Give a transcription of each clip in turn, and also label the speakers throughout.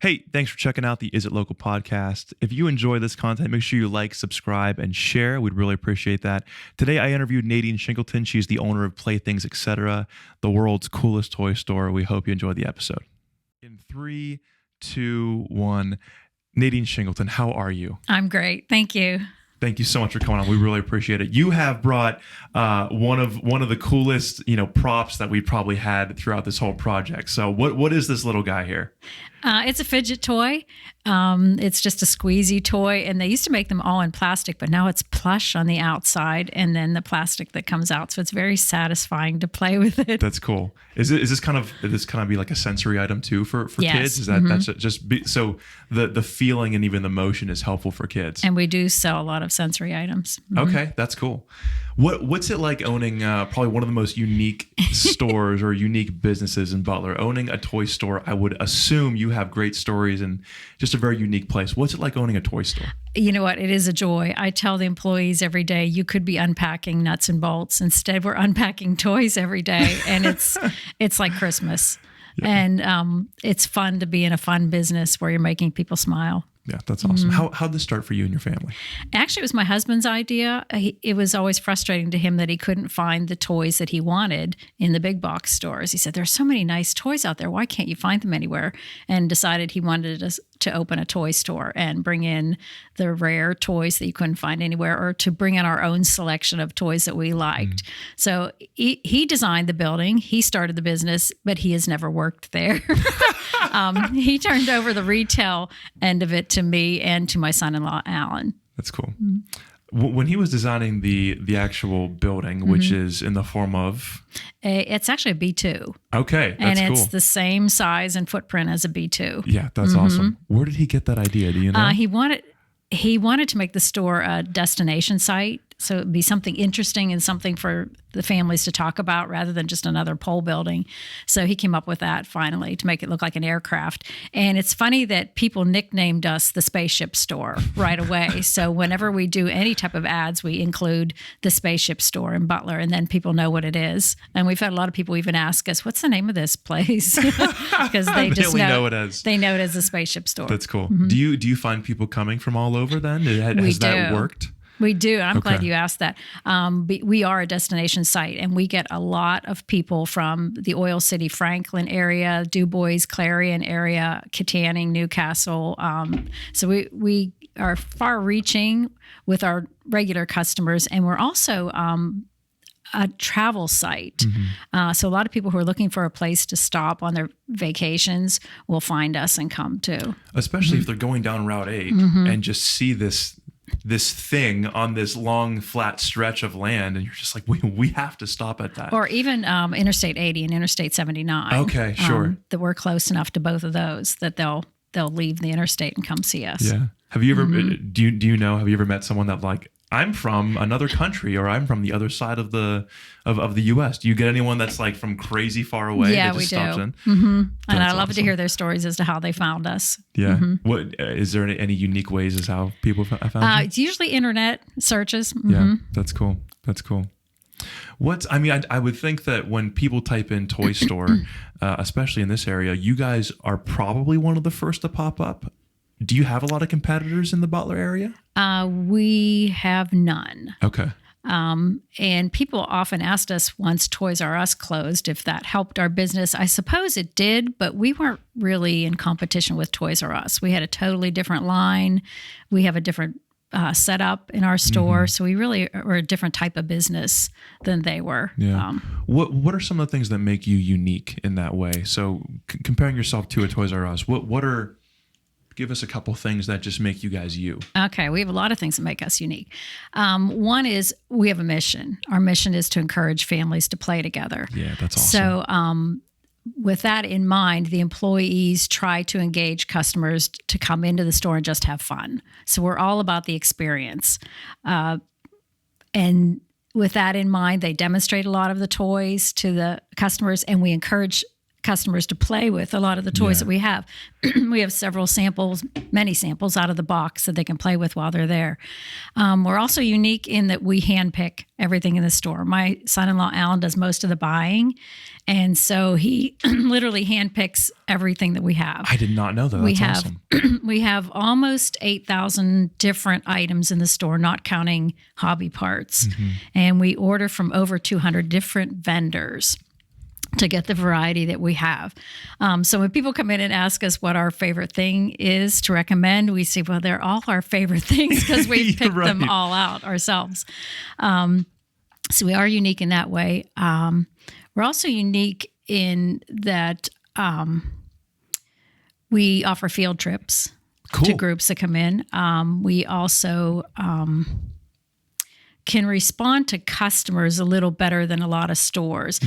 Speaker 1: Hey, thanks for checking out the Is It Local podcast. If you enjoy this content, make sure you like, subscribe, and share. We'd really appreciate that. Today, I interviewed Nadine Shingleton. She's the owner of Playthings Etc, the world's coolest toy store. We hope you enjoy the episode. In 3, 2, 1, Nadine Shingleton, how are you?
Speaker 2: I'm great. Thank you.
Speaker 1: Thank you so much for coming on. We really appreciate it. You have brought one of the coolest, props that we probably had throughout this whole project. So what is this little guy here?
Speaker 2: It's a fidget toy. It's just a squeezy toy, and they used to make them all in plastic, but now it's plush on the outside and then the plastic that comes out. So it's very satisfying to play with it.
Speaker 1: That's cool. Is this kind of be like a sensory item too for
Speaker 2: Yes.
Speaker 1: kids? Is that that's just so the feeling and even the motion is helpful for kids?
Speaker 2: And we do sell a lot of sensory items.
Speaker 1: Okay, that's cool. What's it like owning probably one of the most unique stores or unique businesses in Butler? Owning a toy store, I would assume you have great stories and just a very unique place. What's it like owning a toy store?
Speaker 2: You know what? It is a joy. I tell the employees every day, you could be unpacking nuts and bolts. Instead, we're unpacking toys every day, and it's like Christmas. Yeah. And it's fun to be in a fun business where you're making people smile.
Speaker 1: Yeah, that's awesome. How'd this start for you and your family?
Speaker 2: Actually, it was my husband's idea. It was always frustrating to him that he couldn't find the toys that he wanted in the big box stores. He said, there's so many nice toys out there. Why can't you find them anywhere? And decided he wanted us to open a toy store and bring in the rare toys that you couldn't find anywhere, or to bring in our own selection of toys that we liked. So he designed the building. He started the business, but he has never worked there. He turned over the retail end of it to me and to my son-in-law, Alan.
Speaker 1: That's cool. When he was designing the actual building, which is in the form of?
Speaker 2: It's actually a B2.
Speaker 1: Okay, that's cool.
Speaker 2: And it's the same size and footprint as a B2.
Speaker 1: Yeah, that's awesome. Where did he get that idea? Do you know?
Speaker 2: He wanted to make the store a destination site. So it'd be something interesting and something for the families to talk about rather than just another pole building. So he came up with that finally to make it look like an aircraft. And it's funny that people nicknamed us the Spaceship Store right away. So whenever we do any type of ads, we include the Spaceship Store in Butler, and then people know what it is. And we've had a lot of people even ask us, what's the name of this place? Because they just know it as. They know it as the Spaceship Store.
Speaker 1: That's cool. Do you find people coming from all over then? Has that worked?
Speaker 2: We do. I'm glad you asked that. We are a destination site, and we get a lot of people from the Oil City, Franklin area, Du Bois, Clarion area, Kittanning, Newcastle. So we are far-reaching with our regular customers, and we're also a travel site. So a lot of people who are looking for a place to stop on their vacations will find us and come too.
Speaker 1: Especially if they're going down Route 8 and just see this thing on this long flat stretch of land, and you're just like, we have to stop at that.
Speaker 2: Or even Interstate 80 and Interstate 79.
Speaker 1: Okay, sure.
Speaker 2: That we're close enough to both of those that they'll leave the interstate and come see us.
Speaker 1: Yeah. Have you ever do you know, have you ever met someone that like, I'm from another country, or I'm from the other side of the U.S. Do you get anyone that's like from crazy far away?
Speaker 2: Yeah,
Speaker 1: that just
Speaker 2: we do.
Speaker 1: Stops in?
Speaker 2: And I love
Speaker 1: awesome.
Speaker 2: to hear their stories as to how they found us.
Speaker 1: Yeah. What is there any unique ways as how people have found you?
Speaker 2: It's usually internet searches.
Speaker 1: Yeah, that's cool. That's cool. I would think that when people type in toy store, especially in this area, you guys are probably one of the first to pop up. Do you have a lot of competitors in the Butler area?
Speaker 2: We have none.
Speaker 1: Okay.
Speaker 2: And people often asked us once Toys R Us closed if that helped our business. I suppose it did, but we weren't really in competition with Toys R Us. We had a totally different line. We have a different setup in our store. So we really were a different type of business than they were.
Speaker 1: Yeah. What are some of the things that make you unique in that way? So comparing yourself to a Toys R Us, give us a couple things that just make you guys you.
Speaker 2: Okay, we have a lot of things that make us unique. One is we have a mission. Our mission is to encourage families to play together.
Speaker 1: Yeah, that's awesome.
Speaker 2: So with that in mind, the employees try to engage customers to come into the store and just have fun. So we're all about the experience. And with that in mind, they demonstrate a lot of the toys to the customers, and we encourage customers to play with a lot of the toys that we have. We have many samples out of the box that they can play with while they're there. We're also unique in that we handpick everything in the store. My son-in-law, Alan, does most of the buying. And so he literally handpicks everything that we have.
Speaker 1: I did not know that. That's awesome.
Speaker 2: We have almost 8,000 different items in the store, not counting hobby parts. And we order from over 200 different vendors to get the variety that we have. So when people come in and ask us what our favorite thing is to recommend, we say, well, they're all our favorite things because we've picked them all out ourselves. So we are unique in that way. We're also unique in that we offer field trips to groups that come in. We also can respond to customers a little better than a lot of stores.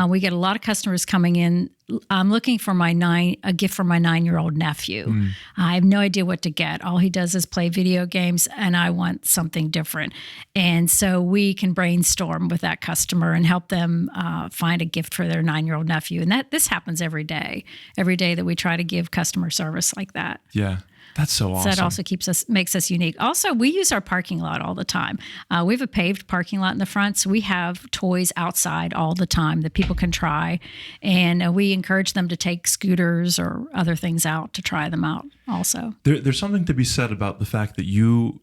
Speaker 2: We get a lot of customers coming in. I'm looking for a gift for my 9-year-old nephew. I have no idea what to get. All he does is play video games, and I want something different. And so we can brainstorm with that customer and help them find a gift for their 9-year-old nephew. And this happens every day that we try to give customer service like that.
Speaker 1: Yeah. That's so awesome.
Speaker 2: So that also makes us unique. Also, we use our parking lot all the time. We have a paved parking lot in the front, so we have toys outside all the time that people can try. And we encourage them to take scooters or other things out to try them out also.
Speaker 1: There's something to be said about the fact that you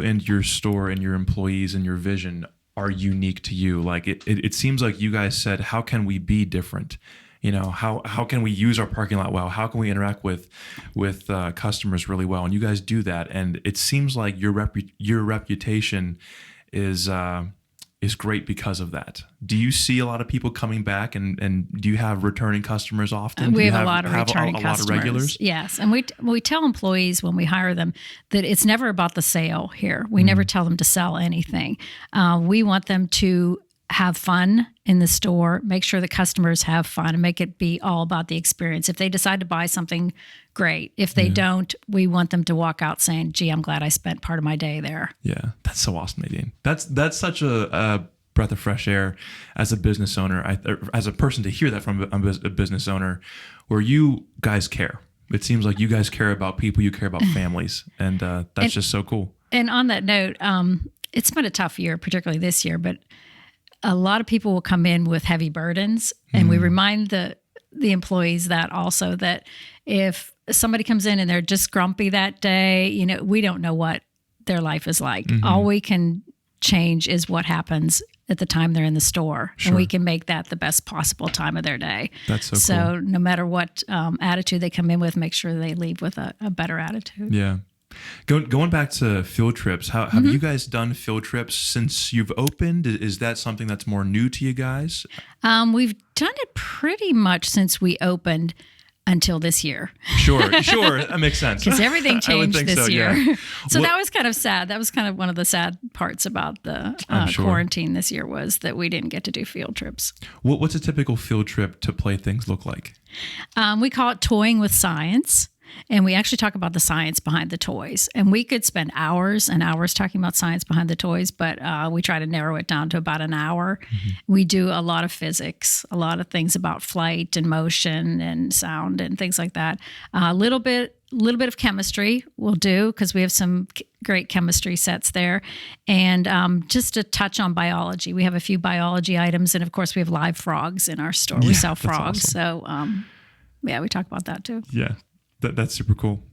Speaker 1: and your store and your employees and your vision are unique to you. Like it seems like you guys said, how can we be different? You know, how can we use our parking lot well? How can we interact with customers really well? And you guys do that. And it seems like your reputation is great because of that. Do you see a lot of people coming back, and do you have returning customers often?
Speaker 2: We have a lot of returning customers.
Speaker 1: A lot of regulars?
Speaker 2: Yes. And we tell employees when we hire them that it's never about the sale here. We never tell them to sell anything. We want them to have fun in the store, make sure the customers have fun, and make it be all about the experience. If they decide to buy something, great. If they don't, we want them to walk out saying, gee, I'm glad I spent part of my day there.
Speaker 1: Yeah, that's so awesome, Nadine. That's such a breath of fresh air as a business owner, as a person to hear that from a business owner, where you guys care. It seems like you guys care about people, you care about families, and that's just so cool.
Speaker 2: And on that note, it's been a tough year, particularly this year, but a lot of people will come in with heavy burdens, and we remind the employees that also, that if somebody comes in and they're just grumpy that day, we don't know what their life is like. All we can change is what happens at the time they're in the store, and we can make that the best possible time of their day.
Speaker 1: That's so cool.
Speaker 2: So no matter what attitude they come in with, make sure they leave with a better attitude.
Speaker 1: Yeah. Going back to field trips, have you guys done field trips since you've opened? Is that something that's more new to you guys?
Speaker 2: We've done it pretty much since we opened until this year.
Speaker 1: Sure. That makes sense.
Speaker 2: Because everything changed this year.
Speaker 1: Yeah.
Speaker 2: So that was kind of sad. That was kind of one of the sad parts about the quarantine this year, was that we didn't get to do field trips.
Speaker 1: What's a typical field trip to Playthings look like?
Speaker 2: We call it Toying with Science. And we actually talk about the science behind the toys. And we could spend hours and hours talking about science behind the toys, but we try to narrow it down to about an hour. We do a lot of physics, a lot of things about flight and motion and sound and things like that. A little bit of chemistry we'll do, because we have some great chemistry sets there. And just to touch on biology, we have a few biology items. And of course, we have live frogs in our store. We sell frogs. Awesome. So we talk about that too.
Speaker 1: Yeah. That's super cool.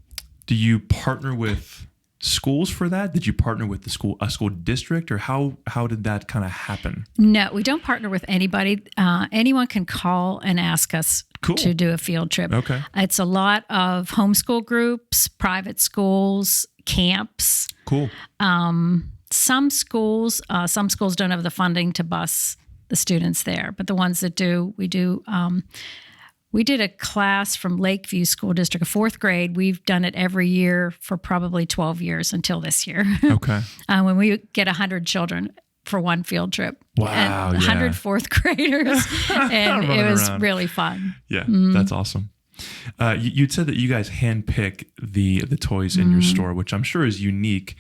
Speaker 1: Do you partner with schools for that? Did you partner with a school district, or how did that kind of happen?
Speaker 2: No, we don't partner with anybody. Anyone can call and ask us to do a field trip.
Speaker 1: Okay.
Speaker 2: It's a lot of homeschool groups, private schools, camps.
Speaker 1: Cool.
Speaker 2: Some schools don't have the funding to bus the students there, but the ones that do, we do. We did a class from Lakeview School District, a 4th grade. We've done it every year for probably 12 years until this year.
Speaker 1: Okay.
Speaker 2: When we get 100 children for one field trip.
Speaker 1: Wow.
Speaker 2: 100 4th graders. And it was really fun.
Speaker 1: Yeah, that's awesome. You'd said that you guys handpick the toys in your store, which I'm sure is unique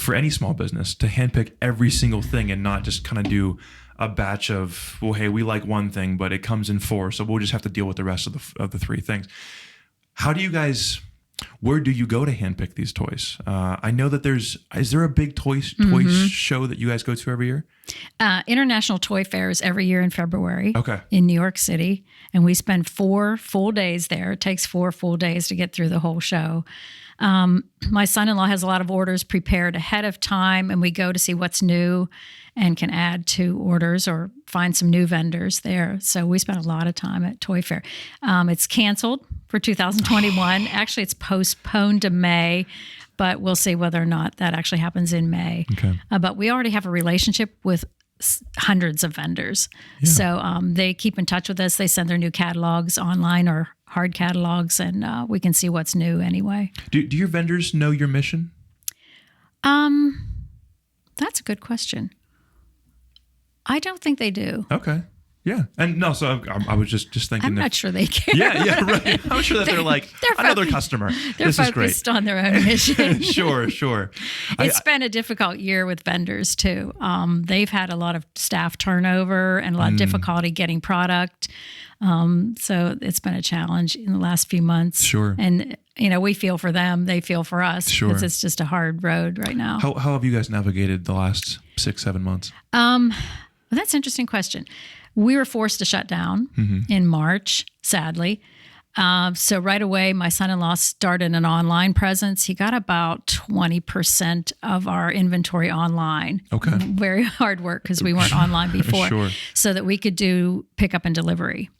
Speaker 1: for any small business, to handpick every single thing and not just kind of do a batch of, well, hey, we like one thing, but it comes in 4, so we'll just have to deal with the rest of the 3 things. How do you guys? Where do you go to handpick these toys? I know that is there a big toy show that you guys go to every year?
Speaker 2: International Toy Fairs every year in February.
Speaker 1: Okay.
Speaker 2: In New York City, and we spend 4 full days there. It takes 4 full days to get through the whole show. My son-in-law has a lot of orders prepared ahead of time, and we go to see what's new and can add to orders or find some new vendors there. So we spend a lot of time at Toy Fair. It's canceled for 2021. Actually, it's postponed to May, but we'll see whether or not that actually happens in May.
Speaker 1: Okay.
Speaker 2: But we already have a relationship with hundreds of vendors. Yeah. So they keep in touch with us. They send their new catalogs online or hard catalogs, and we can see what's new anyway.
Speaker 1: Do your vendors know your mission?
Speaker 2: That's a good question. I don't think they do.
Speaker 1: Okay. Yeah. And no, so I was just thinking.
Speaker 2: I'm not sure they care.
Speaker 1: Yeah, right. I'm sure that they're like, another customer.
Speaker 2: They're focused on their own mission.
Speaker 1: Sure.
Speaker 2: It's been a difficult year with vendors too. They've had a lot of staff turnover and a lot of difficulty getting product. So it's been a challenge in the last few months.
Speaker 1: Sure.
Speaker 2: And, we feel for them. They feel for us.
Speaker 1: Sure.
Speaker 2: Because it's just a hard road right now.
Speaker 1: How have you guys navigated the last 6-7 months?
Speaker 2: Well, that's an interesting question. We were forced to shut down in March, sadly. So right away, my son-in-law started an online presence. He got about 20% of our inventory online.
Speaker 1: Okay.
Speaker 2: Very hard work because we weren't online before.
Speaker 1: Sure.
Speaker 2: So that we could do pickup and delivery.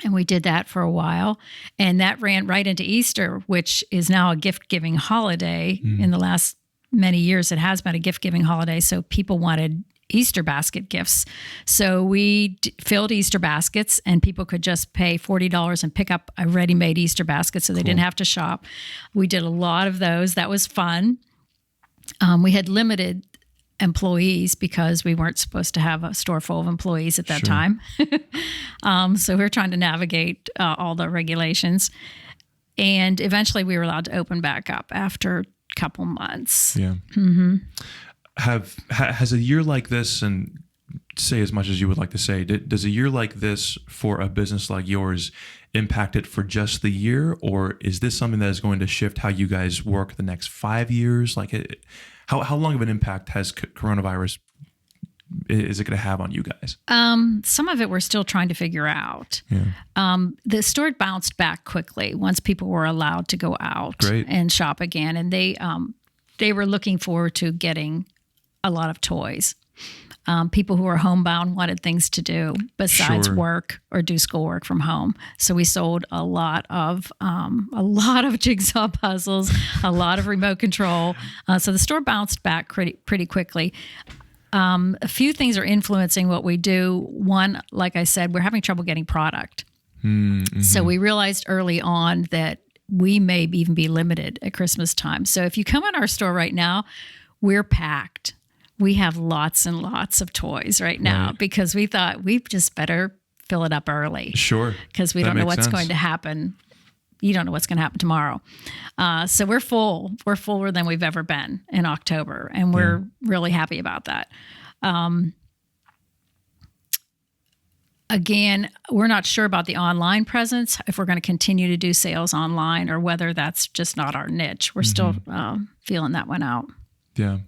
Speaker 2: And we did that for a while. And that ran right into Easter, which is now a gift-giving holiday. In the last many years, it has been a gift-giving holiday. So people wanted Easter basket gifts. So we filled Easter baskets, and people could just pay $40 and pick up a ready-made Easter basket so they didn't have to shop. We did a lot of those. That was fun. We had limited employees because we weren't supposed to have a store full of employees at that time. So we were trying to navigate all the regulations. And eventually we were allowed to open back up after a couple months.
Speaker 1: Yeah. Has a year like this, and say as much as you would like to say, does a year like this for a business like yours impact it for just the year, or is this something that is going to shift how you guys work the next 5 years? Like, how long of an impact has coronavirus is it going to have on you guys?
Speaker 2: Some of it we're still trying to figure out.
Speaker 1: Yeah.
Speaker 2: The store bounced back quickly once people were allowed to go out and shop again, and they were looking forward to getting a lot of toys. People who are homebound wanted things to do besides work or do schoolwork from home. So we sold a lot of jigsaw puzzles, a lot of remote control. So the store bounced back pretty quickly. A few things are influencing what we do. One, like I said, we're having trouble getting product. So we realized early on that we may even be limited at Christmas time. So if you come in our store right now, we're packed. We have lots and lots of toys right now because we thought we just better fill it up early.
Speaker 1: Sure.
Speaker 2: Because we don't know what's going to happen. You don't know what's going to happen tomorrow. So we're full. We're fuller than we've ever been in October, and we're really happy about that. Again, we're not sure about the online presence, if we're going to continue to do sales online or whether that's just not our niche. We're still feeling that one out.
Speaker 1: Yeah.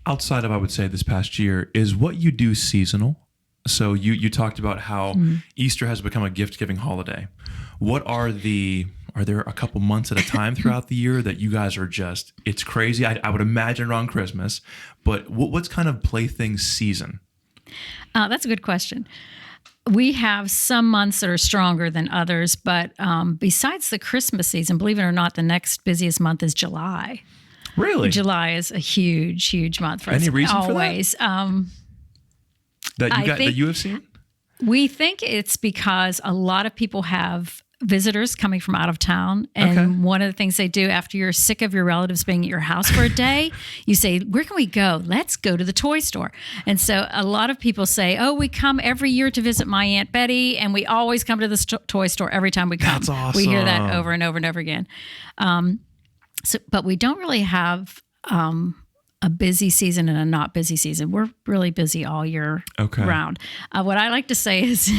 Speaker 1: Outside of, I would say, this past year, is what you do seasonal? So you talked about how Easter has become a gift-giving holiday. What are there a couple months at a time throughout the year that you guys are just, it's crazy? I would imagine around Christmas, but what's kind of Plaything season?
Speaker 2: That's a good question. We have some months that are stronger than others, but besides the Christmas season, believe it or not, the next busiest month is July.
Speaker 1: Really?
Speaker 2: July is a huge, huge month for us.
Speaker 1: Any reason
Speaker 2: always.
Speaker 1: for that? That you have seen?
Speaker 2: We think it's because a lot of people have visitors coming from out of town. And one of the things they do after you're sick of your relatives being at your house for a day, you say, where can we go? Let's go to the toy store. And so a lot of people say, oh, we come every year to visit my Aunt Betty, and we always come to this toy store every time we come.
Speaker 1: That's awesome.
Speaker 2: We hear that over and over and over again. But we don't really have a busy season and a not busy season. We're really busy all year round. What I like to say is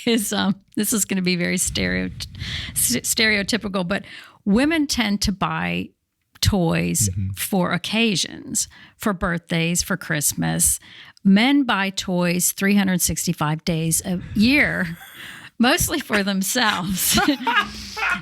Speaker 2: this is going to be very stereotypical, but women tend to buy toys for occasions, for birthdays, for Christmas. Men buy toys 365 days a year, mostly for themselves.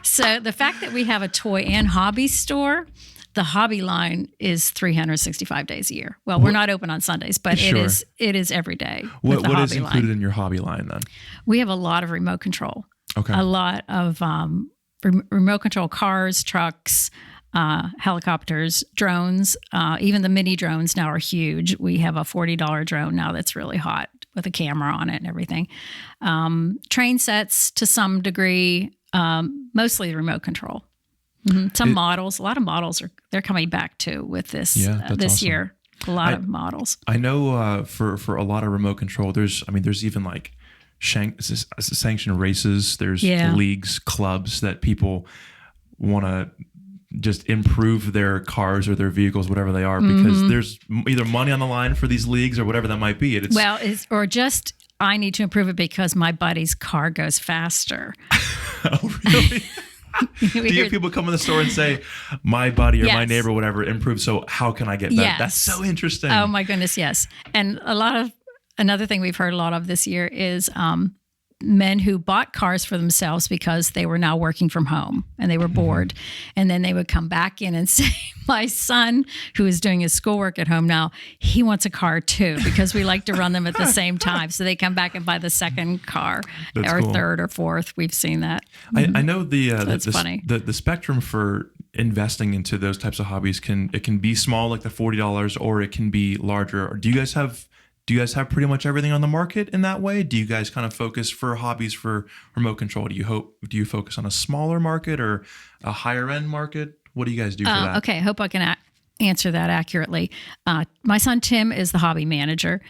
Speaker 2: So the fact that we have a toy and hobby store, the hobby line is 365 days a year. Well, we're not open on Sundays, but it is every day.
Speaker 1: What is included in your hobby line then?
Speaker 2: We have a lot of remote control.
Speaker 1: Okay.
Speaker 2: A lot of remote control cars, trucks, helicopters, drones. Even the mini drones now are huge. We have a $40 drone now that's really hot with a camera on it and everything. Train sets to some degree, mostly remote control. Some models, a lot of models they're coming back too with this this awesome. Year. A lot of models.
Speaker 1: I know for a lot of remote control, there's even like sanctioned races. There's leagues, clubs that people want to just improve their cars or their vehicles, whatever they are, because there's either money on the line for these leagues or whatever that might be.
Speaker 2: I need to improve it because my buddy's car goes faster.
Speaker 1: Oh, really? Do you have people come in the store and say, my buddy or my neighbor, whatever, improved, so how can I get better?
Speaker 2: Yes.
Speaker 1: That's so interesting.
Speaker 2: Oh my goodness, yes. And another thing we've heard a lot of this year is men who bought cars for themselves because they were now working from home and they were bored. And then they would come back in and say, my son, who is doing his schoolwork at home now, he wants a car too, because we like to run them at the same time. So they come back and buy the second car. That's or cool. Third or fourth. We've seen that.
Speaker 1: I know the spectrum for investing into those types of hobbies can be small, like the $40, or it can be larger. Do you guys have pretty much everything on the market in that way? Do you guys kind of focus for hobbies for remote control? Do you focus on a smaller market or a higher end market? What do you guys do for that?
Speaker 2: Okay, I hope I can answer that accurately. My son Tim is the hobby manager,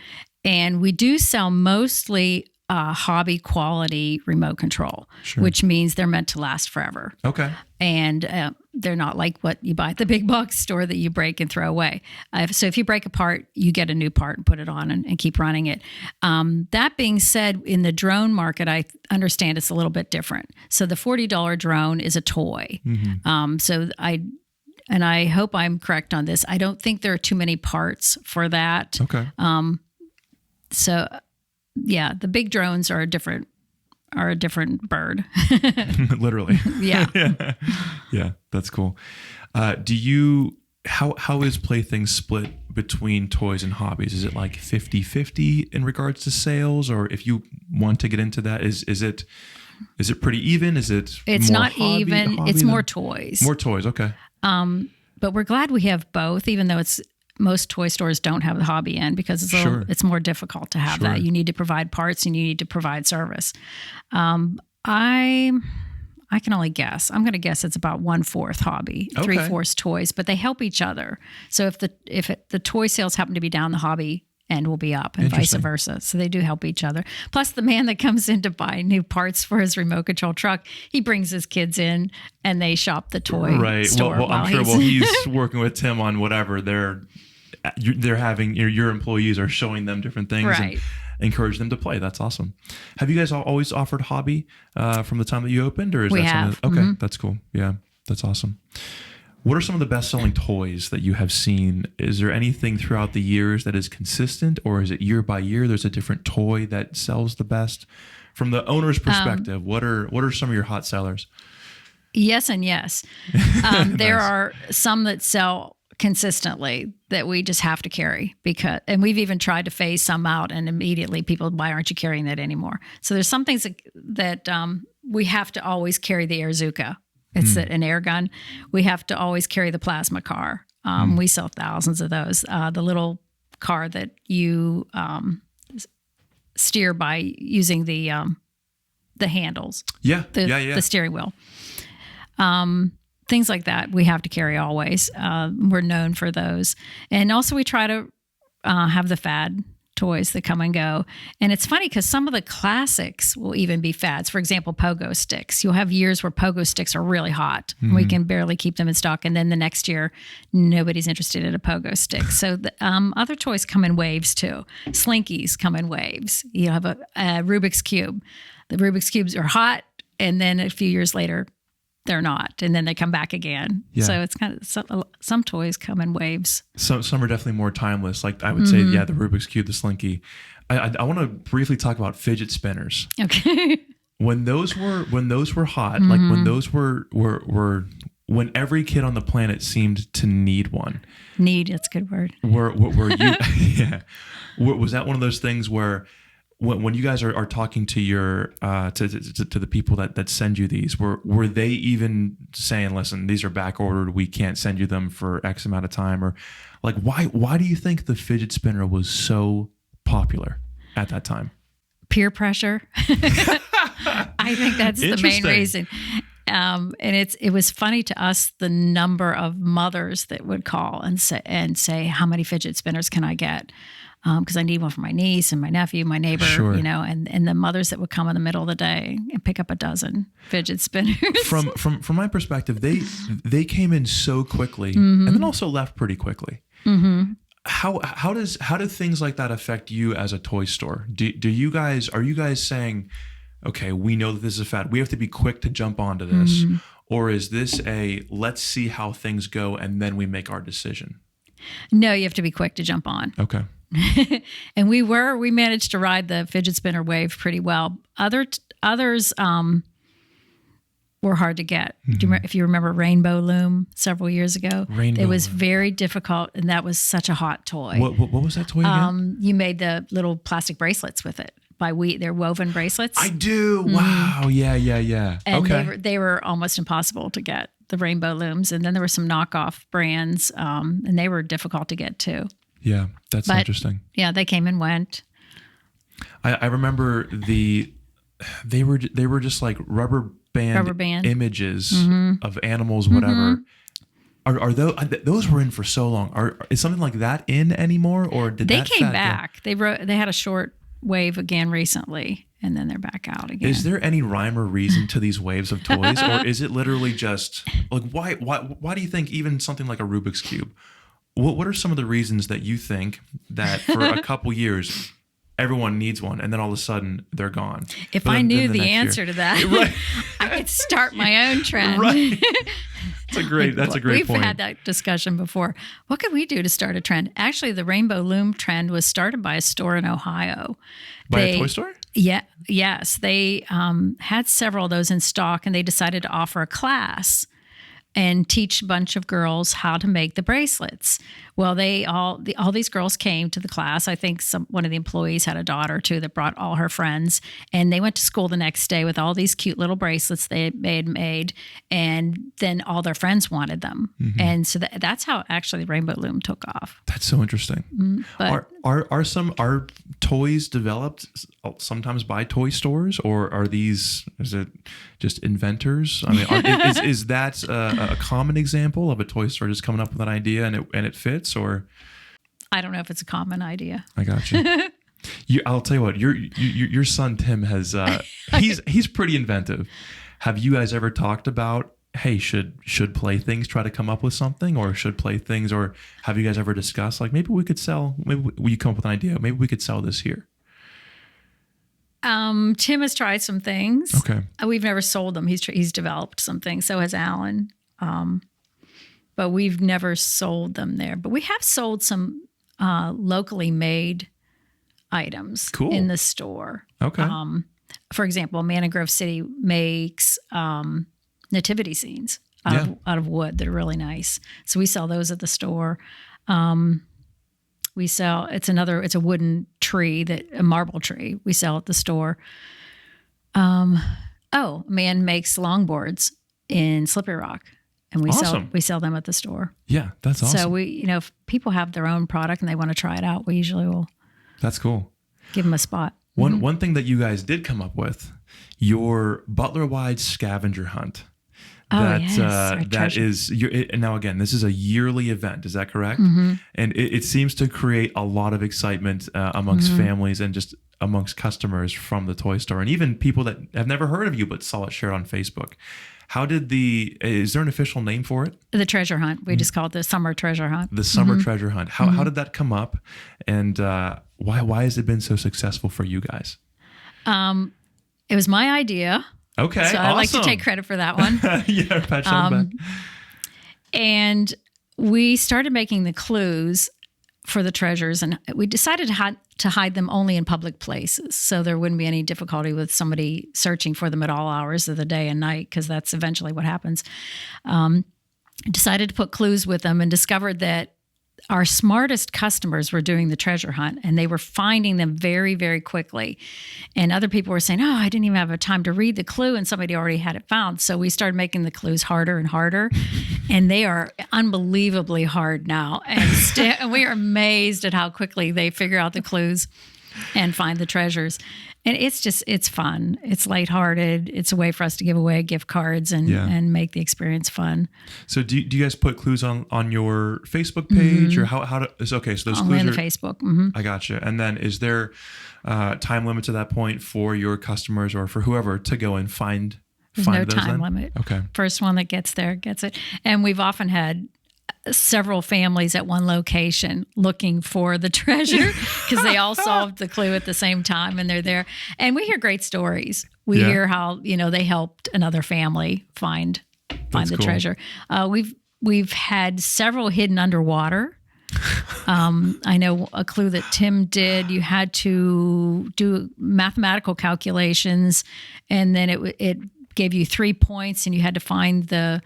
Speaker 2: and we do sell mostly hobby quality remote control, which means they're meant to last forever. Okay. And they're not like what you buy at the big box store that you break and throw away. So if you break a part, you get a new part and put it on and keep running it. That being said, in the drone market, I understand it's a little bit different. So the $40 drone is a toy. And I hope I'm correct on this. I don't think there are too many parts for that. Okay. Yeah, the big drones are a different bird.
Speaker 1: Literally.
Speaker 2: Yeah.
Speaker 1: Yeah, that's cool. How is Playthings split between toys and hobbies? Is it like 50-50 in regards to sales? Or if you want to get into that, is it pretty even? It's more
Speaker 2: not even. It's more toys.
Speaker 1: More toys, okay.
Speaker 2: But we're glad we have both, even though most toy stores don't have the hobby end, because it's more difficult to have that. You need to provide parts and you need to provide service. I can only guess. I'm going to guess it's about 1/4 hobby, 3/4 toys, but they help each other. So if the toy sales happen to be down, the hobby end will be up, and vice versa. So they do help each other. Plus, the man that comes in to buy new parts for his remote control truck, he brings his kids in and they shop the toy store.
Speaker 1: Well, I'm sure he's working with Tim on whatever they're having. Your employees are showing them different things and encourage them to play. That's awesome. Have you guys always offered hobby from the time that you opened, or is
Speaker 2: we
Speaker 1: that
Speaker 2: have?
Speaker 1: Something? Okay, that's cool. Yeah, that's awesome. What are some of the best-selling toys that you have seen? Is there anything throughout the years that is consistent, or is it year by year there's a different toy that sells the best? From the owner's perspective, what are some of your hot sellers?
Speaker 2: Yes and yes. There are some that sell consistently that we just have to carry, and we've even tried to phase some out, and immediately people, why aren't you carrying that anymore? So there's some things that we have to always carry. The Airzuka. It's an air gun. We have to always carry the plasma car. We sell thousands of those. The little car that you steer by using the handles. The steering wheel. Things like that we have to carry always. We're known for those. And also we try to have the fad toys that come and go. And it's funny because some of the classics will even be fads. For example, pogo sticks. You'll have years where pogo sticks are really hot. Mm-hmm. We can barely keep them in stock. And then the next year, nobody's interested in a pogo stick. So the, other toys come in waves too. Slinkies come in waves. You have a Rubik's Cube. The Rubik's Cubes are hot. And then a few years later, they're not, and then they come back again. Yeah. So it's kind of some toys come in waves.
Speaker 1: Some are definitely more timeless. Like I would say, yeah, the Rubik's Cube, the Slinky. I want to briefly talk about fidget spinners.
Speaker 2: Okay.
Speaker 1: When those were hot, like when those were when every kid on the planet seemed to need one.
Speaker 2: Need, that's a good word.
Speaker 1: Were you? Yeah. Was that one of those things where? When you guys are talking to your to the people that send you these, were they even saying, listen, these are back ordered, we can't send you them for X amount of time? Or like why do you think the fidget spinner was so popular at that time?
Speaker 2: Peer pressure. I think that's the main reason. And it was funny to us, the number of mothers that would call and say, how many fidget spinners can I get? Because I need one for my niece and my nephew, my neighbor, sure. And the mothers that would come in the middle of the day and pick up a dozen fidget spinners.
Speaker 1: From my perspective, they came in so quickly and then also left pretty quickly. Mm-hmm. How do things like that affect you as a toy store? Are you guys saying, okay, we know that this is a fad, we have to be quick to jump onto this, or is this let's see how things go and then we make our decision?
Speaker 2: No, you have to be quick to jump on.
Speaker 1: Okay.
Speaker 2: And we managed to ride the fidget spinner wave pretty well. Others were hard to get. If you remember Rainbow Loom several years ago, it was very difficult, and that was such a hot toy.
Speaker 1: What was that toy again?
Speaker 2: You made the little plastic bracelets with it. They're woven bracelets.
Speaker 1: I do. Wow. Yeah.
Speaker 2: And
Speaker 1: okay.
Speaker 2: they were almost impossible to get, the Rainbow Looms. And then there were some knockoff brands, and they were difficult to get too.
Speaker 1: Yeah, that's interesting.
Speaker 2: Yeah, they came and went.
Speaker 1: I remember they were just like rubber band images of animals, whatever. Are those were in for so long? Is something like that in anymore, or did
Speaker 2: they came back? They had a short wave again recently, and then they're back out again.
Speaker 1: Is there any rhyme or reason to these waves of toys, or is it literally just like why do you think even something like a Rubik's Cube? What are some of the reasons that you think that for a couple years everyone needs one and then all of a sudden they're gone?
Speaker 2: If I knew the answer to that, right. I could start my own trend.
Speaker 1: Right. That's a great point.
Speaker 2: We've had that discussion before. What could we do to start a trend? Actually, the Rainbow Loom trend was started by a store in Ohio.
Speaker 1: By a toy store?
Speaker 2: Yeah. Yes. They had several of those in stock, and they decided to offer a class and teach a bunch of girls how to make the bracelets. Well, all these girls came to the class. I think one of the employees had a daughter too that brought all her friends, and they went to school the next day with all these cute little bracelets they had made, and then all their friends wanted them, and so that's how actually the Rainbow Loom took off.
Speaker 1: That's so interesting. But are toys developed sometimes by toy stores, or is it just inventors? I mean, is that a common example of a toy store just coming up with an idea and it fits? Or
Speaker 2: I don't know if it's a common idea.
Speaker 1: I got you. I'll tell you what. Your son Tim has he's pretty inventive. Have you guys ever talked about, hey, should Playthings try to come up with something, or should Playthings, or have you guys ever discussed like maybe we could sell? Maybe you come up with an idea. Maybe we could sell this here.
Speaker 2: Tim has tried some things.
Speaker 1: Okay,
Speaker 2: we've never sold them. He's developed some things. So has Alan. But we've never sold them there. But we have sold some locally made items in the store.
Speaker 1: Okay.
Speaker 2: For example, Man Grove City makes nativity scenes out of wood that are really nice. So we sell those at the store. We sell it's a wooden tree, a marble tree. We sell at the store. Man makes longboards in Slippery Rock. And we sell them at the store.
Speaker 1: Yeah, that's awesome.
Speaker 2: So if people have their own product and they want to try it out, we usually will.
Speaker 1: That's cool.
Speaker 2: Give them a spot.
Speaker 1: One thing that you guys did come up with, your Butler-wide scavenger hunt.
Speaker 2: Oh, yes, our
Speaker 1: that
Speaker 2: treasure.
Speaker 1: is now again, this is a yearly event. Is that correct?
Speaker 2: Mm-hmm.
Speaker 1: And it seems to create a lot of excitement amongst families and just amongst customers from the toy store, and even people that have never heard of you but saw it shared on Facebook. Is there an official name for it?
Speaker 2: The treasure hunt. We just call it the summer treasure hunt.
Speaker 1: The summer treasure hunt. How did that come up, and why has it been so successful for you guys?
Speaker 2: It was my idea.
Speaker 1: Okay,
Speaker 2: so I like to take credit for that one.
Speaker 1: Yeah, pat you on the back.
Speaker 2: And we started making the clues for the treasures, and we decided to hide them only in public places, so there wouldn't be any difficulty with somebody searching for them at all hours of the day and night, because that's eventually what happens. Decided to put clues with them and discovered that our smartest customers were doing the treasure hunt, and they were finding them very, very quickly. And other people were saying, oh, I didn't even have a time to read the clue, and somebody already had it found. So we started making the clues harder and harder, and they are unbelievably hard now. And we are amazed at how quickly they figure out the clues and find the treasures. And it's fun. It's lighthearted. It's a way for us to give away gift cards and make the experience fun.
Speaker 1: So do you guys put clues on your Facebook page, or how okay, so those
Speaker 2: Only
Speaker 1: clues
Speaker 2: on
Speaker 1: are
Speaker 2: the Facebook.
Speaker 1: I gotcha. And then is there time limit to that point for your customers or for whoever to go and find
Speaker 2: There's no
Speaker 1: those
Speaker 2: time
Speaker 1: then?
Speaker 2: limit.
Speaker 1: Okay.
Speaker 2: First one that gets there gets it. And we've often had several families at one location looking for the treasure because they all solved the clue at the same time, and they're there. And we hear great stories. We hear how, they helped another family find the
Speaker 1: cool.
Speaker 2: treasure. We've had several hidden underwater. I know a clue that Tim did. You had to do mathematical calculations, and then it gave you 3 points, and you had to find the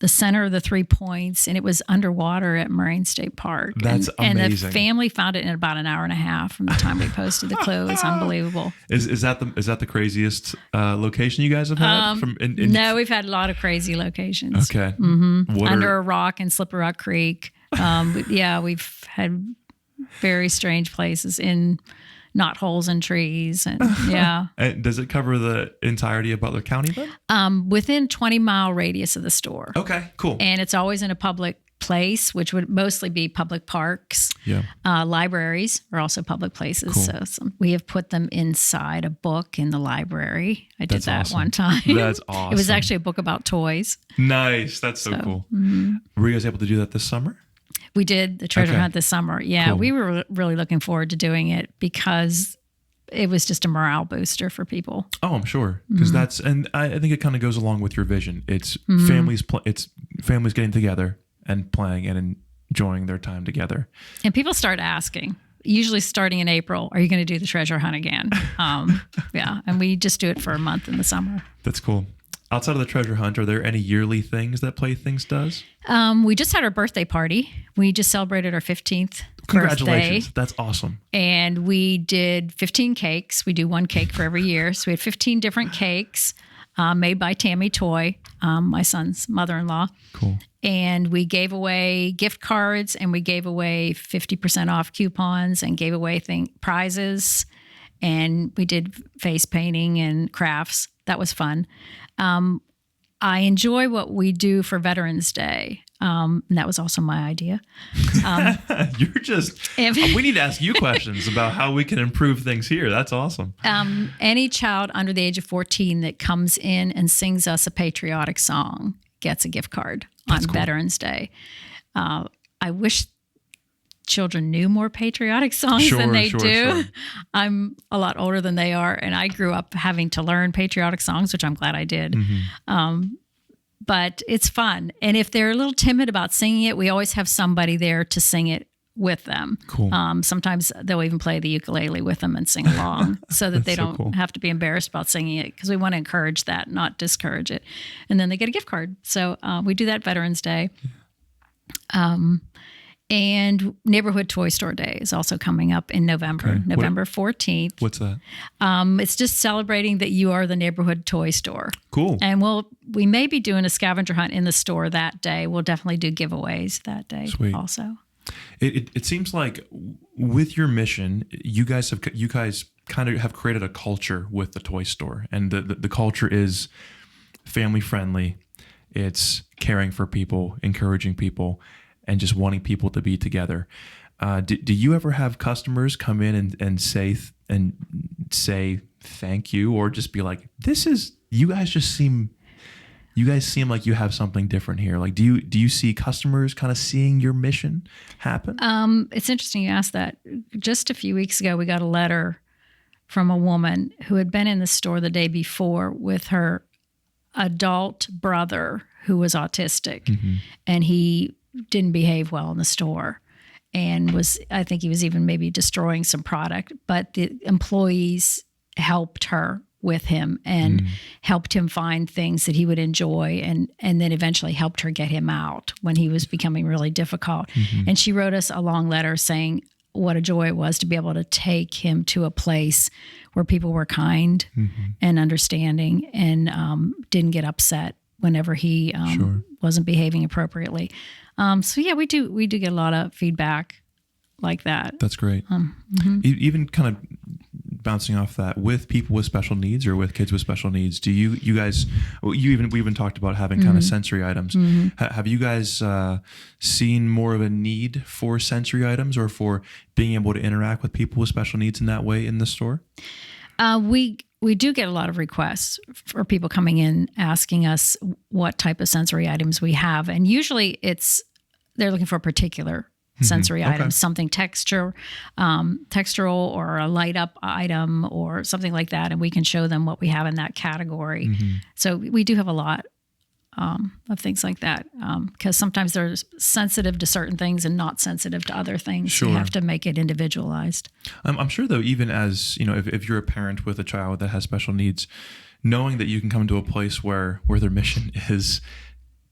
Speaker 2: center of the 3 points, and it was underwater at Moraine State Park.
Speaker 1: That's
Speaker 2: amazing. And the
Speaker 1: amazing.
Speaker 2: family found it in about an hour and a half from the time we posted the clue. It's unbelievable.
Speaker 1: Is that the craziest location you guys have had?
Speaker 2: No, we've had a lot of crazy locations.
Speaker 1: Okay.
Speaker 2: Under a rock in Slippery Rock Creek. We've had very strange places in knot holes in trees, and
Speaker 1: And does it cover the entirety of Butler County then?
Speaker 2: Within 20-mile radius of the store.
Speaker 1: Okay, cool.
Speaker 2: And it's always in a public place, which would mostly be public parks.
Speaker 1: Yeah.
Speaker 2: Libraries are also public places.
Speaker 1: Cool.
Speaker 2: So we have put them inside a book in the library. I did
Speaker 1: That's
Speaker 2: that
Speaker 1: awesome.
Speaker 2: one time.
Speaker 1: That's awesome.
Speaker 2: It was actually a book about toys.
Speaker 1: Nice. That's so cool. Were you guys able to do that this summer?
Speaker 2: We did the treasure hunt this summer. Yeah,
Speaker 1: Cool.
Speaker 2: we were really looking forward to doing it because it was just a morale booster for people.
Speaker 1: Oh, I'm sure, because I think it kind of goes along with your vision. It's families getting together and playing and enjoying their time together.
Speaker 2: And people start asking, usually starting in April, are you going to do the treasure hunt again? And we just do it for a month in the summer.
Speaker 1: That's cool. Outside of the treasure hunt, are there any yearly things that Playthings does?
Speaker 2: We just had our birthday party. We just celebrated our 15th
Speaker 1: Congratulations.
Speaker 2: birthday.
Speaker 1: That's awesome.
Speaker 2: And we did 15 cakes. We do one cake for every year. So we had 15 different cakes made by Tammy Toy, my son's mother-in-law.
Speaker 1: Cool.
Speaker 2: And we gave away gift cards, and we gave away 50% off coupons, and gave away prizes. And we did face painting and crafts. That was fun. I enjoy what we do for Veterans Day. And that was also my idea.
Speaker 1: We need to ask you questions about how we can improve things here. That's awesome.
Speaker 2: Any child under the age of 14 that comes in and sings us a patriotic song gets a gift card on Veterans Day. I wish children knew more patriotic songs than they do. Sure. I'm a lot older than they are, and I grew up having to learn patriotic songs, which I'm glad I did. But it's fun. And if they're a little timid about singing it, we always have somebody there to sing it with them.
Speaker 1: Cool.
Speaker 2: Sometimes they'll even play the ukulele with them and sing along so that they don't have to be embarrassed about singing it, because we want to encourage that, not discourage it. And then they get a gift card. So we do that Veterans Day. And Neighborhood Toy Store Day is also coming up in November, November 14th.
Speaker 1: What's that?
Speaker 2: It's just celebrating that you are the neighborhood toy store.
Speaker 1: Cool.
Speaker 2: And we may be doing a scavenger hunt in the store that day. We'll definitely do giveaways that day also.
Speaker 1: It seems like with your mission, you guys kind of have created a culture with the toy store, and the culture is family friendly. It's caring for people, encouraging people, and just wanting people to be together. Do you ever have customers come in and say thank you, or just be like, you guys seem like you have something different here? Like, do you see customers kind of seeing your mission happen?
Speaker 2: It's interesting you asked that. Just a few weeks ago, we got a letter from a woman who had been in the store the day before with her adult brother who was autistic, and he didn't behave well in the store, and I think he was even maybe destroying some product. But the employees helped her with him and helped him find things that he would enjoy, and then eventually helped her get him out when he was becoming really difficult. And she wrote us a long letter saying what a joy it was to be able to take him to a place where people were kind and understanding, and didn't get upset whenever he wasn't behaving appropriately. So yeah, we do get a lot of feedback like that.
Speaker 1: That's great. Even kind of bouncing off that, with people with special needs or with kids with special needs, do you guys, we even talked about having kind of sensory items. Have you guys seen more of a need for sensory items, or for being able to interact with people with special needs in that way in the store?
Speaker 2: We do get a lot of requests for people coming in asking us what type of sensory items we have, and usually they're looking for a particular sensory item, something textural, or a light up item, or something like that, and we can show them what we have in that category. So we do have a lot of things like that, because sometimes they're sensitive to certain things and not sensitive to other things.
Speaker 1: Sure.
Speaker 2: You have to make it individualized.
Speaker 1: I'm sure, though, even as if you're a parent with a child that has special needs, knowing that you can come to a place where their mission is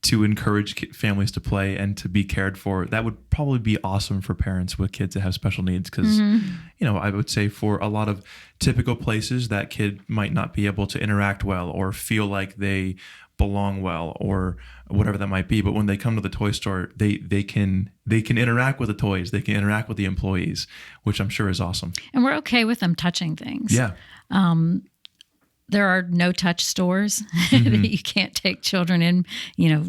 Speaker 1: to encourage families to play and to be cared for, that would probably be awesome for parents with kids that have special needs. Because, I would say for a lot of typical places, that kid might not be able to interact well or feel like they belong well, or whatever that might be. But when they come to the toy store, they can interact with the toys, they can interact with the employees, which I'm sure is awesome.
Speaker 2: And we're okay with them touching things.
Speaker 1: Yeah.
Speaker 2: There are no-touch stores that you can't take children in.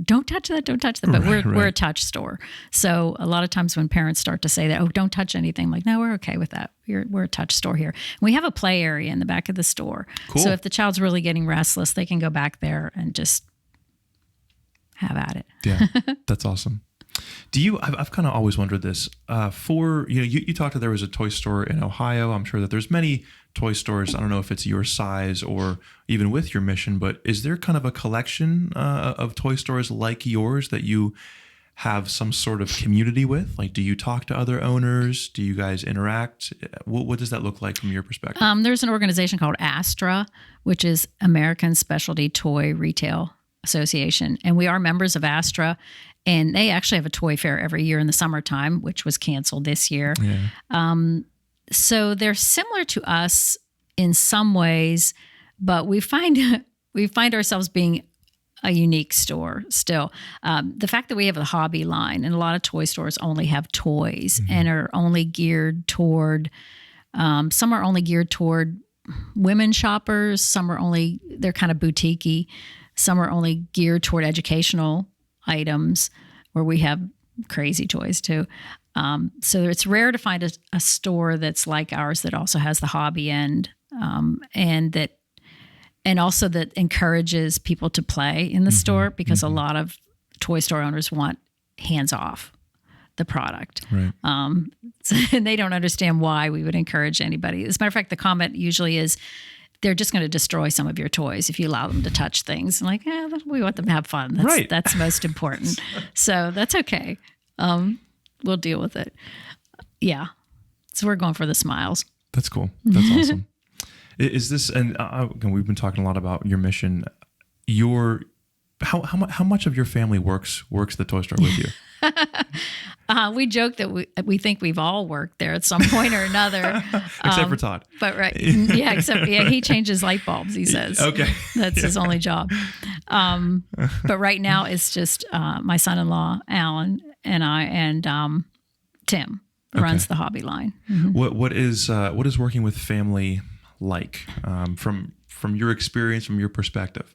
Speaker 2: Don't touch that, don't touch that. But we're a touch store. So a lot of times when parents start to say that, oh, don't touch anything, I'm like, no, we're okay with that. We're a touch store here. And we have a play area in the back of the store.
Speaker 1: Cool.
Speaker 2: So if the child's really getting restless, they can go back there and just have at it.
Speaker 1: Yeah, that's awesome. I've kind of always wondered this, you talked that there was a toy store in Ohio. I'm sure that there's many toy stores. I don't know if it's your size or even with your mission, but is there kind of a collection of toy stores like yours that you have some sort of community with? Like, do you talk to other owners? Do you guys interact? What does that look like from your perspective?
Speaker 2: There's an organization called ASTRA, which is American Specialty Toy Retail Association. And we are members of ASTRA. And they actually have a toy fair every year in the summertime, which was canceled this year. Yeah. So they're similar to us in some ways, but we find ourselves being a unique store still. The fact that we have a hobby line, and a lot of toy stores only have toys and are only geared toward, some are only geared toward women shoppers, they're kind of boutique-y, some are only geared toward educational items, where we have crazy toys too. So it's rare to find a store that's like ours that also has the hobby end, and also that encourages people to play in the store, because a lot of toy store owners want hands off the product.
Speaker 1: Right.
Speaker 2: And they don't understand why we would encourage anybody. As a matter of fact, the comment usually is, they're just going to destroy some of your toys if you allow them to touch things. I'm like, we want them to have fun. That's most important. So that's okay. We'll deal with it. Yeah. So we're going for the smiles.
Speaker 1: That's cool. That's awesome. Is this, and again, we've been talking a lot about your mission. How much of your family works the toy store with you?
Speaker 2: We joke that we think we've all worked there at some point or another.
Speaker 1: Except for Todd.
Speaker 2: But right. Yeah, he changes light bulbs, he says.
Speaker 1: Okay.
Speaker 2: That's his only job. But right now it's just my son-in-law, Alan, and I, and Tim runs the hobby line.
Speaker 1: What is working with family like, from from your experience, from your perspective?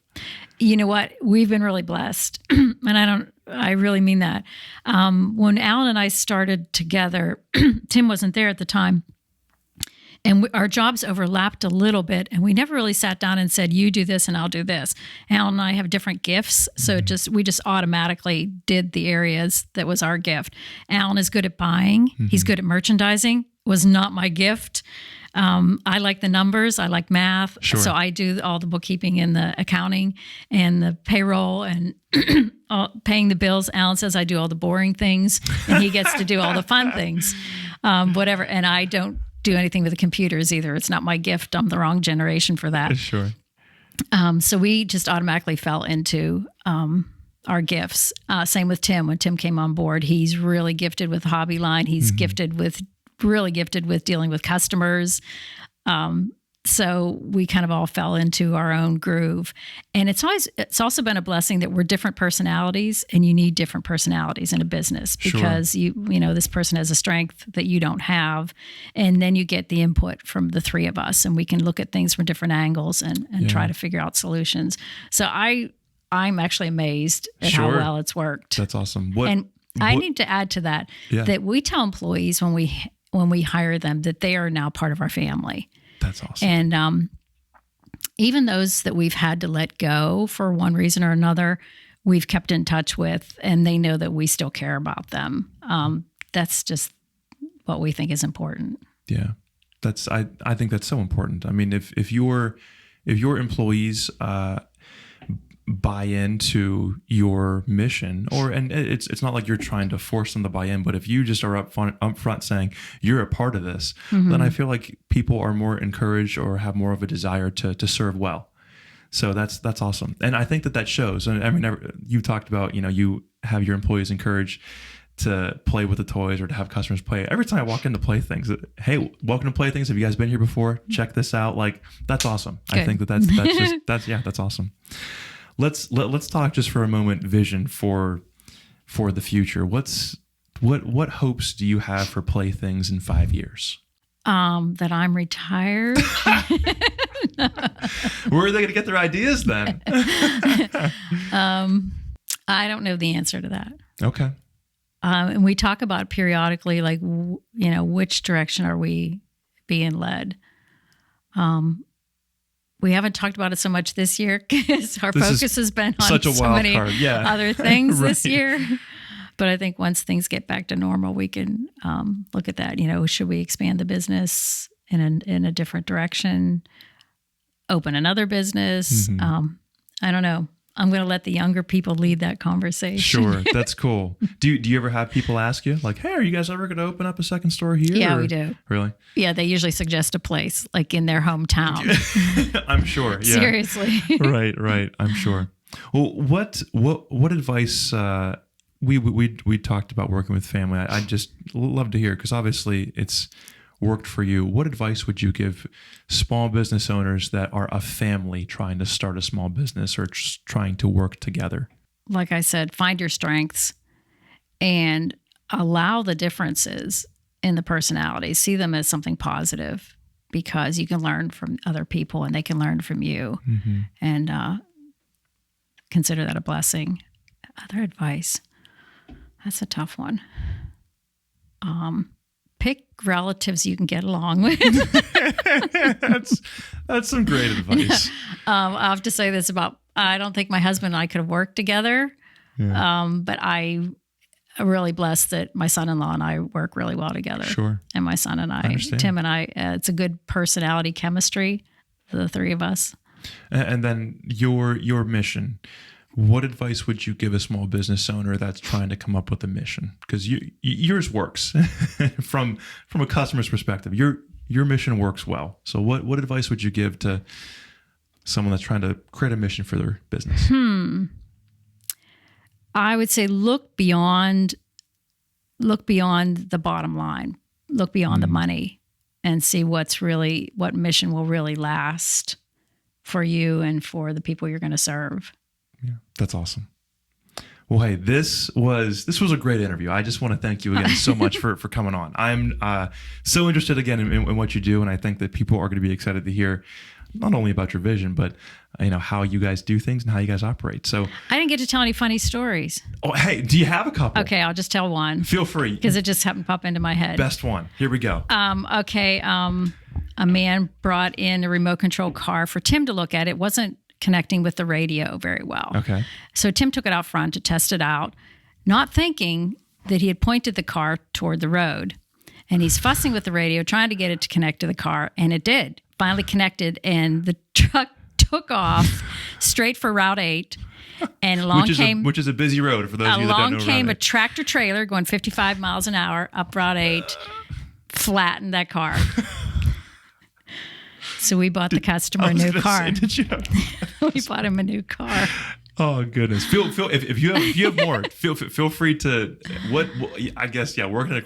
Speaker 2: You know what? We've been really blessed. And I really mean that. When Alan and I started together, Tim wasn't there at the time. And our jobs overlapped a little bit, and we never really sat down and said, you do this and I'll do this. Alan and I have different gifts, so we just automatically did the areas that was our gift. Alan is good at buying. He's good at merchandising. Was not my gift. I like the numbers. I like math.
Speaker 1: Sure.
Speaker 2: So I do all the bookkeeping and the accounting and the payroll and paying the bills. Alan says I do all the boring things, and he gets to do all the fun things, whatever. And I don't do anything with the computers either. It's not my gift. I'm the wrong generation for that.
Speaker 1: Sure.
Speaker 2: So we just automatically fell into our gifts. Same with Tim. When Tim came on board, he's really gifted with the hobby line. He's really gifted with dealing with customers. So we kind of all fell into our own groove. And it's also been a blessing that we're different personalities, and you need different personalities in a business because you know, this person has a strength that you don't have. And then you get the input from the three of us, and we can look at things from different angles and try to figure out solutions. So I'm actually amazed at how well it's worked.
Speaker 1: That's awesome.
Speaker 2: I need to add to that, that we tell employees when we hire them that they are now part of our family.
Speaker 1: That's awesome.
Speaker 2: And even those that we've had to let go for one reason or another, we've kept in touch with, and they know that we still care about them. That's just what we think is important.
Speaker 1: Yeah, I think that's so important. I mean, if your employees buy into your mission, and it's not like you're trying to force them to buy in, but if you just are up front saying you're a part of this, then I feel like people are more encouraged or have more of a desire to serve well. So that's awesome. And I think that shows. And I mean, you talked about, you know, you have your employees encouraged to play with the toys or to have customers play. Every time I walk into Playthings, hey, welcome to Playthings. Have you guys been here before? Check this out. Like, that's awesome.
Speaker 2: Good.
Speaker 1: I think that's awesome. Let's talk just for a moment vision for the future. What hopes do you have for Playthings in 5 years?
Speaker 2: That I'm retired.
Speaker 1: Where are they going to get their ideas then?
Speaker 2: I don't know the answer to that.
Speaker 1: Okay.
Speaker 2: And we talk about periodically, like, you know, which direction are we being led? We haven't talked about it so much this year because our focus has been on so many other things this year. But I think once things get back to normal, we can look at that. You know, should we expand the business in a different direction? Open another business? I don't know. I'm going to let the younger people lead that conversation.
Speaker 1: Sure, that's cool. Do you ever have people ask you, like, hey, are you guys ever going to open up a second store here?
Speaker 2: Yeah, we do.
Speaker 1: Really?
Speaker 2: Yeah, they usually suggest a place, like in their hometown.
Speaker 1: I'm sure. Yeah.
Speaker 2: Seriously.
Speaker 1: Right. I'm sure. Well, what advice? We talked about working with family. I just love to hear, because obviously it's worked for you. What advice would you give small business owners that are a family trying to start a small business or just trying to work together?
Speaker 2: Like I said, find your strengths and allow the differences in the personalities. See them as something positive, because you can learn from other people and they can learn from you. And consider that a blessing. Other advice? That's a tough one. Pick relatives you can get along with.
Speaker 1: That's some great advice.
Speaker 2: I have to say this I don't think my husband and I could have worked together. Yeah. But I'm really blessed that my son-in-law and I work really well together. Sure. And my son and I Tim and I, it's a good personality chemistry for the three of us.
Speaker 1: And then your mission. What advice would you give a small business owner that's trying to come up with a mission? Because yours works from a customer's perspective. Your mission works well. So what advice would you give to someone that's trying to create a mission for their business?
Speaker 2: I would say look beyond the bottom line. Look beyond the money and see what mission will really last for you and for the people you're going to serve.
Speaker 1: Yeah, that's awesome. Well, hey, this was a great interview. I just want to thank you again so much for coming on. I'm so interested again in what you do, and I think that people are going to be excited to hear not only about your vision, but how you guys do things and how you guys operate. So
Speaker 2: I didn't get to tell any funny stories.
Speaker 1: oh, hey, do you have a couple?
Speaker 2: Okay, I'll just tell one.
Speaker 1: Feel free.
Speaker 2: Because it just happened to pop into my head.
Speaker 1: Best one. Here we go.
Speaker 2: A man brought in a remote control car for Tim to look at. It wasn't connecting with the radio very well.
Speaker 1: Okay.
Speaker 2: So Tim took it out front to test it out, not thinking that he had pointed the car toward the road. And he's fussing with the radio, trying to get it to connect to the car, and it did. Finally connected, and the truck took off straight for Route 8. And
Speaker 1: which is a busy road for those of you that don't know.
Speaker 2: Along came a tractor trailer going 55 miles an hour up Route 8, flattened that car. So we bought the customer a new car.
Speaker 1: Did you?
Speaker 2: We bought him a new car.
Speaker 1: Oh goodness! Feel if you have more, feel free to I guess working at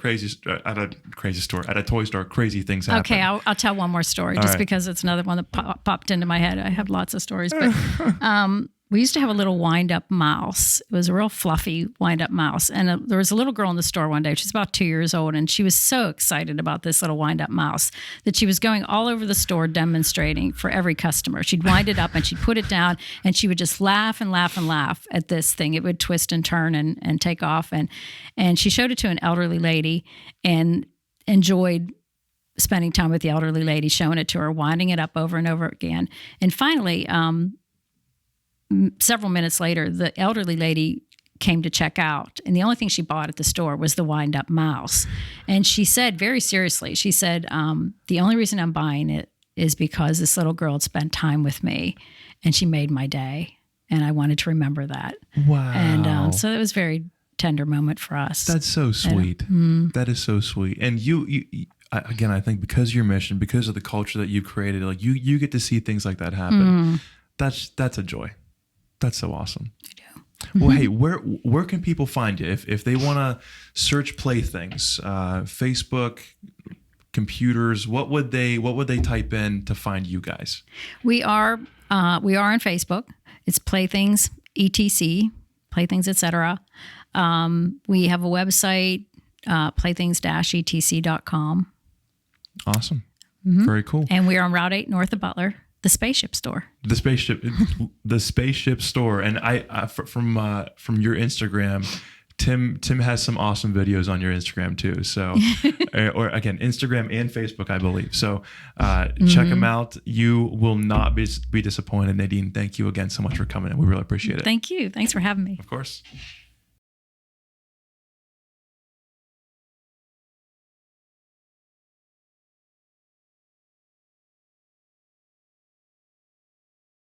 Speaker 1: a toy store, crazy things happen.
Speaker 2: Okay, I'll tell one more story just because it's another one that popped into my head. I have lots of stories, but we used to have a little wind-up mouse. It was a real fluffy wind-up mouse, and there was a little girl in the store one day. She's about 2 years old, and she was so excited about this little wind-up mouse that she was going all over the store demonstrating for every customer. She'd wind it up and she'd put it down, and she would just laugh and laugh and laugh at this thing. It would twist and turn and take off, and she showed it to an elderly lady and enjoyed spending time with the elderly lady, showing it to her, winding it up over and over again. And finally, several minutes later, the elderly lady came to check out, and the only thing she bought at the store was the wind-up mouse. And she said very seriously, she said, the only reason I'm buying it is because this little girl had spent time with me, and she made my day, and I wanted to remember that.
Speaker 1: Wow.
Speaker 2: And so it was a very tender moment for us.
Speaker 1: That's so sweet. That is so sweet. And you again, I think because of your mission, because of the culture that you've created, like you get to see things like that happen. That's a joy. That's so awesome.
Speaker 2: I do.
Speaker 1: Well, hey, where can people find you if they want to search Playthings, Facebook, computers? What would they type in to find you guys? We are
Speaker 2: on Facebook. It's Playthings Etc, Playthings Etc. We have a website, playthings-etc.com.
Speaker 1: Awesome. Very cool.
Speaker 2: And we are on Route 8 north of Butler. The Spaceship Store. The
Speaker 1: Spaceship Store. And from your Instagram, Tim has some awesome videos on your Instagram too. So, or again, Instagram and Facebook, I believe. So check them out. You will not be disappointed. Nadine, thank you again so much for coming in. We really appreciate it.
Speaker 2: Thank you. Thanks for having me.
Speaker 1: Of course.